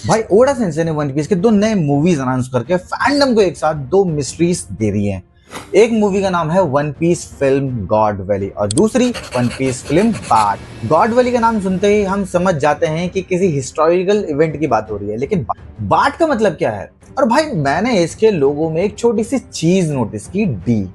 भाई Oda sense ने one piece के दो नए मूवीज अनाउंस करके फैंडम को एक साथ दो मिस्ट्रीज दे दी हैं। एक मूवी का नाम है One Piece film God Valley और दूसरी वन पीस फिल्म बाट। गॉड वैली का नाम सुनते ही हम समझ जाते हैं कि किसी हिस्टोरिकल इवेंट की बात हो रही है, लेकिन बाट का मतलब क्या है? और भाई मैंने इसके लोगों में एक छोटी सी चीज नोटिस की, डी।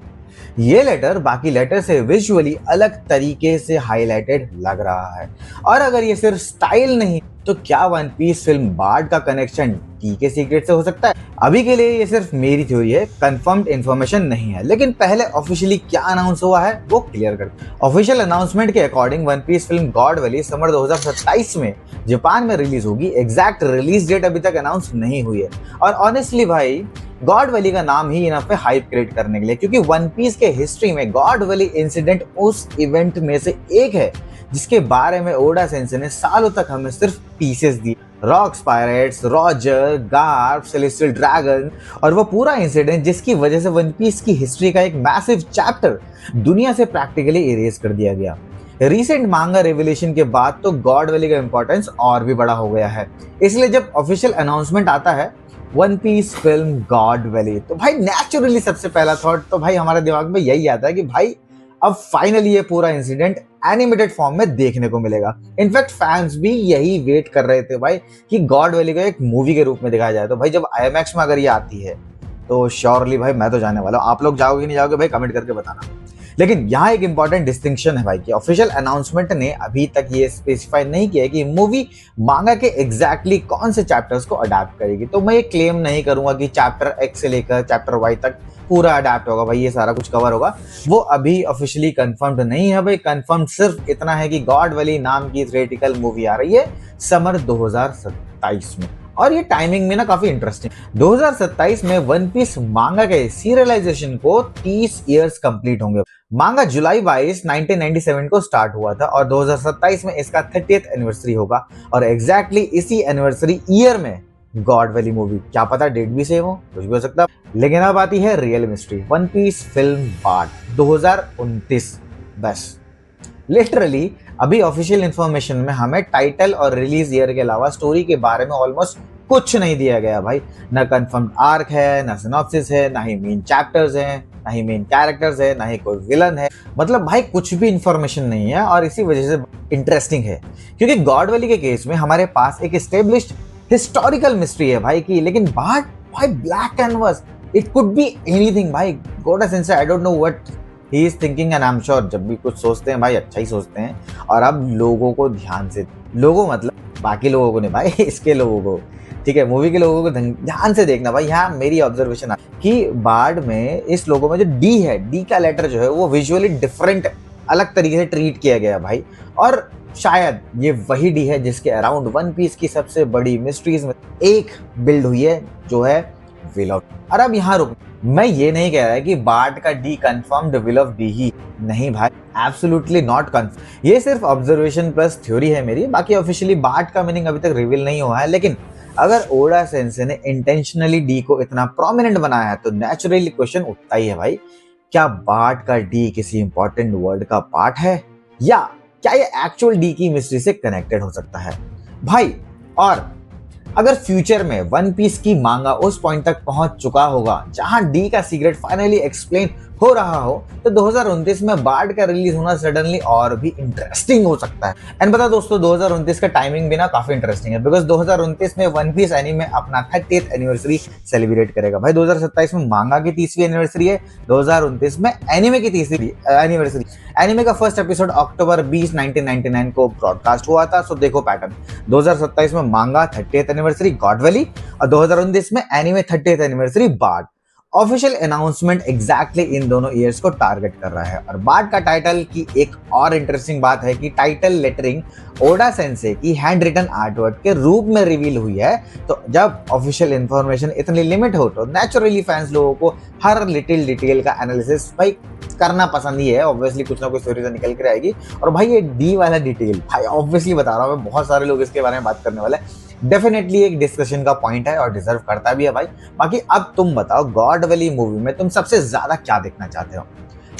ये लेटर बाकी लेटर से विजुअली अलग तरीके से हाईलाइटेड लग रहा है। और अगर ये सिर्फ स्टाइल नहीं तो क्या वन पीस फिल्म बार्ड का कनेक्शन डी के सीक्रेट से हो सकता है? अभी के लिए ये सिर्फ मेरी थ्योरी है, कंफर्म्ड इन्फॉर्मेशन नहीं है। लेकिन पहले ऑफिशियली क्या अनाउंस हुआ है वो क्लियर करते हैं। ऑफिशियल अनाउंसमेंट के according One Piece film God Valley summer 2027 में जापान में रिलीज होगी। एग्जैक्ट रिलीज डेट अभी तक अनाउंस नहीं हुई है। और ऑनेस्टली भाई गॉड वैली का नाम ही इनफ है हाइप क्रिएट करने के लिए, क्योंकि वन पीस के हिस्ट्री में गॉड वैली इंसिडेंट उस इवेंट में से एक है जिसके बारे में ओडा सेंसे ने सालों तक हमें सिर्फ पीसेस दिए। Rocks pirates, Roger, Garp, celestial dragon और वो पूरा इंसिडेंट जिसकी वजह से वन पीस की हिस्ट्री का एक मैसिव चैप्टर दुनिया से प्रैक्टिकली इरेज कर दिया गया। रिसेंट मांगा रेवलेशन के बाद तो गॉड वैली का इंपॉर्टेंस और भी बड़ा हो गया है। इसलिए जब ऑफिशियल अनाउंसमेंट आता है One Piece film God Valley, तो भाई नेचुरली सबसे पहला थॉट तो भाई हमारे दिमाग में यही आता है कि भाई अब फाइनली ये पूरा इंसिडेंट एनिमेटेड फॉर्म में देखने को मिलेगा। इनफैक्ट फैंस भी यही वेट कर रहे थे भाई कि गॉड वैली को एक मूवी के रूप में दिखाया जाए। तो भाई जब आईएमएक्स में अगर ये आती है तो श्योरली भाई मैं तो जाने वाला हूँ। आप लोग जाओगे नहीं जाओगे भाई कमेंट करके बताना। लेकिन यहाँ एक इंपॉर्टेंट डिस्टिंक्शन है भाई कि ऑफिशियल अनाउंसमेंट ने अभी तक ये स्पेसिफाई नहीं किया है कि मूवी मांगा के एग्जैक्टली कौन से चैप्टर्स को अडेप्ट करेगी। तो मैं ये क्लेम नहीं करूंगा कि चैप्टर एक्स से लेकर चैप्टर वाई तक पूरा अडेप्ट होगा भाई, ये सारा कुछ कवर होगा। वो अभी ऑफिशियली कंफर्म्ड नहीं है भाई। कंफर्म सिर्फ इतना है कि गॉड वैली नाम की थिएट्रिकल मूवी आ रही है समर 2027 में। और ये टाइमिंग में ना काफी इंटरेस्टिंग, 2027 में वन पीस मांगा के सीरियलाइजेशन को 30 इयर्स कंप्लीट होंगे। मांगा जुलाई 22 1997 को स्टार्ट हुआ था और 2027 में इसका 30th एनिवर्सरी होगा। और एग्जैक्टली इसी एनिवर्सरी ईयर में गॉड वैली मूवी, क्या पता डेट भी सेम हो, कुछ भी हो सकता है। लेकिन अब आती है real mystery, One Piece film part 2029। बस लिटरली अभी ऑफिशियल इंफॉर्मेशन में हमें टाइटल और रिलीज ईयर के अलावा स्टोरी के बारे में ऑलमोस्ट कुछ नहीं दिया गया भाई। ना कंफर्म्ड आर्क है, ना सिनॉप्सिस है, ना ही मेन चैप्टर्स हैं, ना ही मेन कैरेक्टर्स है, ना ही कोई विलन है। मतलब भाई कुछ भी इंफॉर्मेशन नहीं है और इसी वजह से इंटरेस्टिंग है, क्योंकि गॉड वैली के केस में हमारे पास एक एस्टेब्लिश्ड हिस्टोरिकल मिस्ट्री है भाई की। लेकिन बाट भाई black canvas, it could be anything भाई। Oda sensei I don't know what he is thinking and I am sure जब भी कुछ सोचते हैं भाई अच्छा ही सोचते हैं। और अब लोगों को ध्यान से, लोगों मतलब बाकी लोगों को नहीं भाई, इसके लोगों को, ठीक है, मूवी के लोगों को ध्यान से देखना भाई। यहाँ मेरी ऑब्जर्वेशन है कि बार्ड में इस लोगों में जो डी है, डी का लेटर जो है वो विजुअली डिफरेंट, अलग तरीके से ट्रीट किया गया भाई। और शायद ये वही डी है जिसके अराउंड वन पीस की सबसे बड़ी मिस्ट्रीज में एक बिल्ड हुई है, जो है विल ऑफ। और अब यहाँ रुक, मैं ये नहीं कह रहा कि बार्ड का D confirmed will of D ही नहीं भाई, एब्सोल्युटली नॉट कंफर्म। ये सिर्फ ऑब्जर्वेशन प्लस थ्योरी है मेरी। बाकी ऑफिशियली बार्ड का मीनिंग अभी तक रिवील नहीं हुआ है। लेकिन अगर ओडा सेंसे ने इंटेंशनली डी को इतना प्रोमिनेंट बनाया है तो नेचुरली क्वेश्चन उठता ही है भाई, क्या बार्ड का डी किसी इंपॉर्टेंट वर्ड का पार्ट है, या क्या ये एक्चुअल डी की मिस्ट्री से कनेक्टेड हो सकता है भाई? और अगर फ्यूचर में वन पीस की मांगा उस पॉइंट तक पहुंच चुका होगा जहां डी का सीक्रेट फाइनली एक्सप्लेन हो रहा हो, तो 2029 में बार्ड का रिलीज होना सडनली और भी इंटरेस्टिंग हो सकता है। एंड बता दोस्तों 2029 का टाइमिंग भी ना काफी इंटरेस्टिंग है, बिकॉज 2029 में वन पीस एनीमे अपना 30th एनिवर्सरी सेलिब्रेट करेगा भाई। 2027 में मांगा की 30वीं एनिवर्सरी है, 2029 में एनीमे की 30वीं एनिवर्सरी। एनीमे का फर्स्ट एपिसोड अक्टूबर 20 1999 को ब्रॉडकास्ट हुआ था। सो देखो पैटर्न, 2027 में मांगा 30th एनिवर्सरी गॉड वैली और 2029 में एनीमे 30th एनिवर्सरी बार्ड। ऑफिशियल अनाउंसमेंट एग्जैक्टली इन दोनों ईयर्स को टारगेट कर रहा है। और बार्ड का टाइटल की एक और इंटरेस्टिंग बात है कि टाइटल लेटरिंग ओडा सेंसे की हैंड रिटन आर्टवर्क के रूप में रिवील हुई है। तो जब ऑफिशियल इंफॉर्मेशन इतनी लिमिट हो तो नेचुरली फैंस लोगों को हर लिटिल डिटेल का एनालिसिस भाई करना पसंद ही है। ऑब्वियसली कुछ ना कुछ स्टोरी तो निकल कर आएगी। और भाई ये डी वाला डिटेल भाई ऑब्वियसली बता रहा हूँ मैं, बहुत सारे लोग इसके बारे में बात करने वाले हैं। डेफिनेटली एक डिस्कशन का पॉइंट है और डिजर्व करता भी है भाई। बाकी अब तुम बताओ गॉड वैली मूवी में तुम सबसे ज्यादा क्या देखना चाहते हो,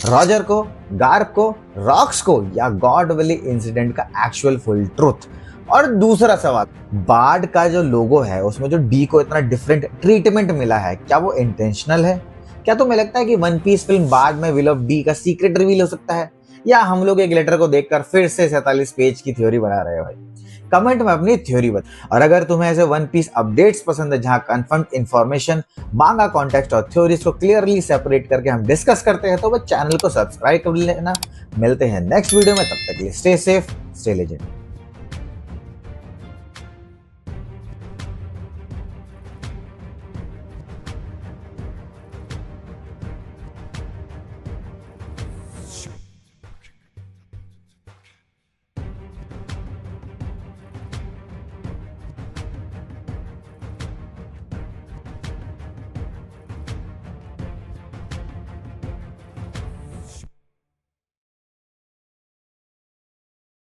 रॉजर को, गार्प को, रॉक्स को, या गॉड वैली इंसिडेंट का एक्चुअल फुल ट्रूथ? और दूसरा सवाल, बार्ड का जो लोगो है उसमें जो डी को इतना डिफरेंट ट्रीटमेंट मिला है, क्या वो इंटेंशनल है? क्या तुम्हें लगता है कि वन पीस फिल्म बार्ड में विल ऑफ डी का सीक्रेट रिवील हो सकता है, या हम लोग एक लेटर को देखकर फिर से 47 पेज की थ्योरी बना रहे हो भाई? कमेंट में अपनी थ्योरी बता। और अगर तुम्हें ऐसे वन पीस अपडेट्स पसंद है जहां कंफर्म इंफॉर्मेशन, मांगा कॉन्टेक्स्ट और थ्योरीज को क्लियरली सेपरेट करके हम डिस्कस करते हैं, तो वो चैनल को सब्सक्राइब कर लेना। मिलते हैं नेक्स्ट वीडियो में, तब तक के लिए स्टे सेफ, स्टे लेजेंड।